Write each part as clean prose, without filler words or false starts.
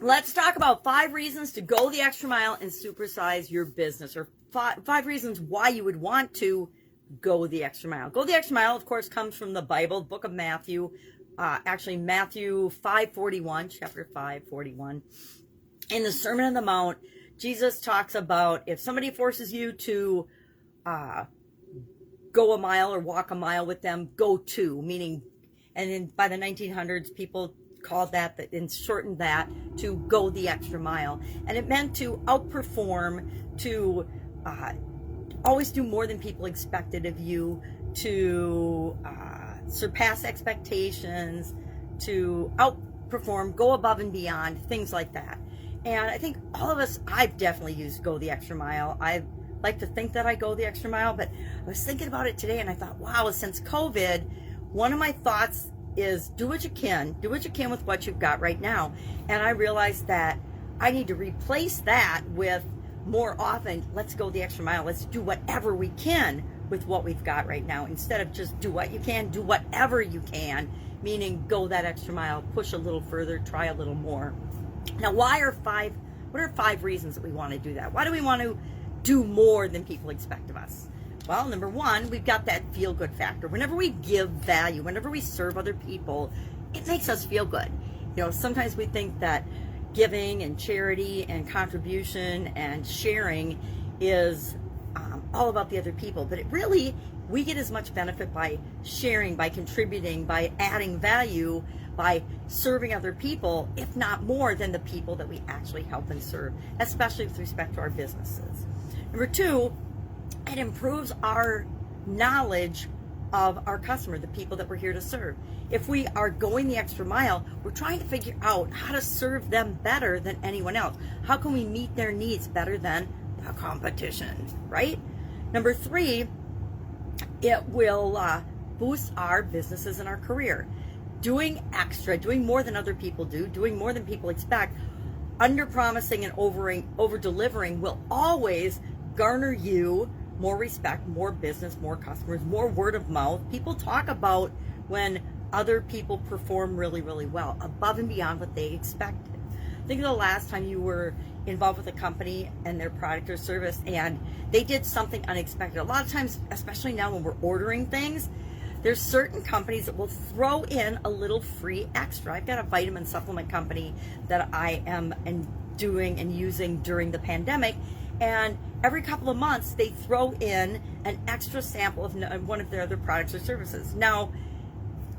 let's talk about 5 reasons to go the extra mile and supersize your business, or five reasons why you would want to go the extra mile. Go the extra mile, of course, comes from the Bible, the book of Matthew, actually Matthew 5:41, chapter 5:41. In the Sermon on the Mount, Jesus talks about if somebody forces you to go a mile or walk a mile with them, go 2, meaning, and then by the 1900s, people called that and shortened that to go the extra mile. And it meant to outperform, to always do more than people expected of you, to surpass expectations, to outperform, go above and beyond, things like that. And I think all of us, I've definitely used go the extra mile. I like to think that I go the extra mile, but I was thinking about it today and I thought, wow, since COVID, one of my thoughts is do what you can with what you've got right now. And I realized that I need to replace that with more often, let's go the extra mile. Let's do whatever we can with what we've got right now. Instead of just do what you can, do whatever you can, meaning go that extra mile, push a little further, try a little more. Now, what are 5 reasons that we want to do that? Why do we want to do more than people expect of us? Well, number 1, we've got that feel-good factor. Whenever we give value, whenever we serve other people, it makes us feel good. You know, sometimes we think that giving and charity and contribution and sharing is all about the other people, but it really, we get as much benefit by sharing, by contributing, by adding value, by serving other people, if not more than the people that we actually help and serve, especially with respect to our businesses. Number 2, it improves our knowledge of our customer, the people that we're here to serve. If we are going the extra mile, we're trying to figure out how to serve them better than anyone else. How can we meet their needs better than the competition, right? Number 3, it will boost our businesses and our career. Doing extra, doing more than other people do, doing more than people expect, under-promising and over-delivering will always garner you more respect, more business, more customers, more word of mouth. People talk about when other people perform really, really well, above and beyond what they expected. Think of the last time you were involved with a company and their product or service and they did something unexpected. A lot of times, especially now when we're ordering things, there's certain companies that will throw in a little free extra. I've got a vitamin supplement company that I am doing and using during the pandemic, and every couple of months they throw in an extra sample of one of their other products or services. Now,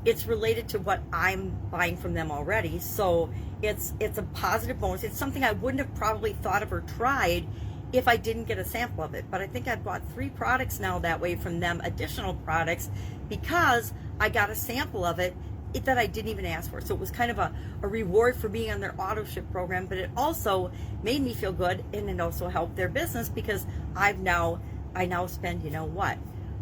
it's related to what I'm buying from them already, so it's a positive bonus. It's something I wouldn't have probably thought of or tried if I didn't get a sample of it. But I think I've bought 3 products now that way from them, additional products, because I got a sample of it that I didn't even ask for. So it was kind of a reward for being on their auto ship program, but it also made me feel good, and it also helped their business because I now spend, you know what,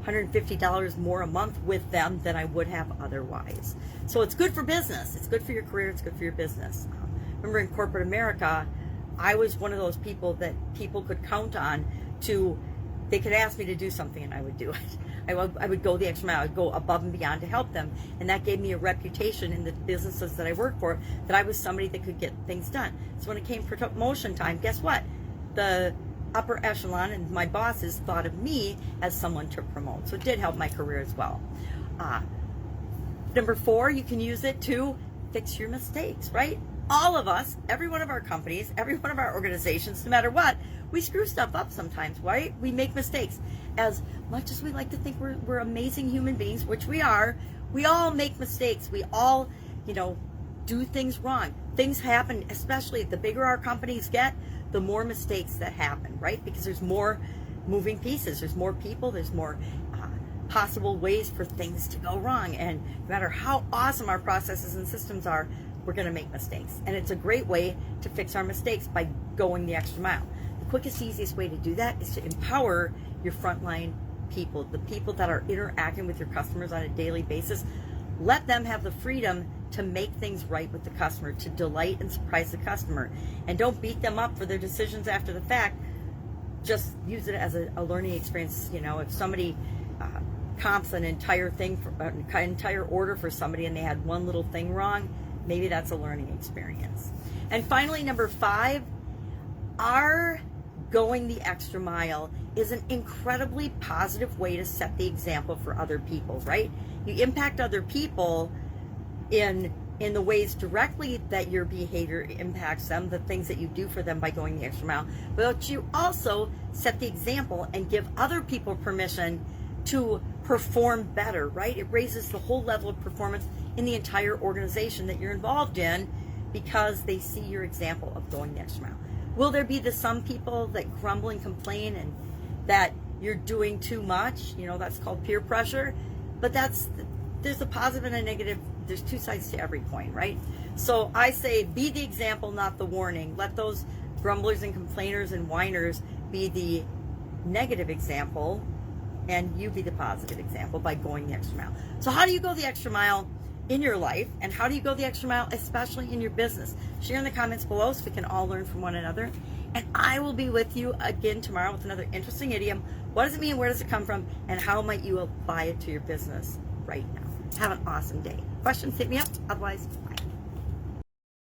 $150 more a month with them than I would have otherwise. So it's good for business. It's good for your career. It's good for your business. Remember, in corporate America, I was one of those people that people could count on to, they could ask me to do something and I would do it. I would go the extra mile. I would go above and beyond to help them. And that gave me a reputation in the businesses that I worked for, that I was somebody that could get things done. So when it came for promotion time, guess what? The upper echelon and my bosses thought of me as someone to promote. So it did help my career as well. Number 4, you can use it to fix your mistakes, right? All of us, every one of our companies, every one of our organizations, no matter what, we screw stuff up sometimes, right? We make mistakes. As much as we like to think we're amazing human beings, which we are, we all make mistakes. We all, do things wrong. Things happen, especially the bigger our companies get, the more mistakes that happen, right? Because there's more moving pieces, there's more people, there's more possible ways for things to go wrong. And no matter how awesome our processes and systems are, we're going to make mistakes. And it's a great way to fix our mistakes by going the extra mile. The quickest, easiest way to do that is to empower your frontline people, the people that are interacting with your customers on a daily basis. Let them have the freedom to make things right with the customer, to delight and surprise the customer. And don't beat them up for their decisions after the fact. Just use it as a learning experience. If somebody comps an entire thing, an entire order for somebody, and they had one little thing wrong, maybe that's a learning experience. And finally, number 5, our going the extra mile is an incredibly positive way to set the example for other people, right? You impact other people in the ways directly that your behavior impacts them, the things that you do for them by going the extra mile, but you also set the example and give other people permission to perform better, right? It raises the whole level of performance in the entire organization that you're involved in because they see your example of going the extra mile. Will there be some people that grumble and complain and that you're doing too much? You know, that's called peer pressure. But there's a positive and a negative. There's 2 sides to every coin, right? So I say be the example, not the warning. Let those grumblers and complainers and whiners be the negative example, and you be the positive example by going the extra mile. So how do you go the extra mile in your life, and how do you go the extra mile, especially in your business? Share in the comments below so we can all learn from one another. And I will be with you again tomorrow with another interesting idiom. What does it mean? Where does it come from? And how might you apply it to your business right now? Have an awesome day. Questions, hit me up. Otherwise, bye.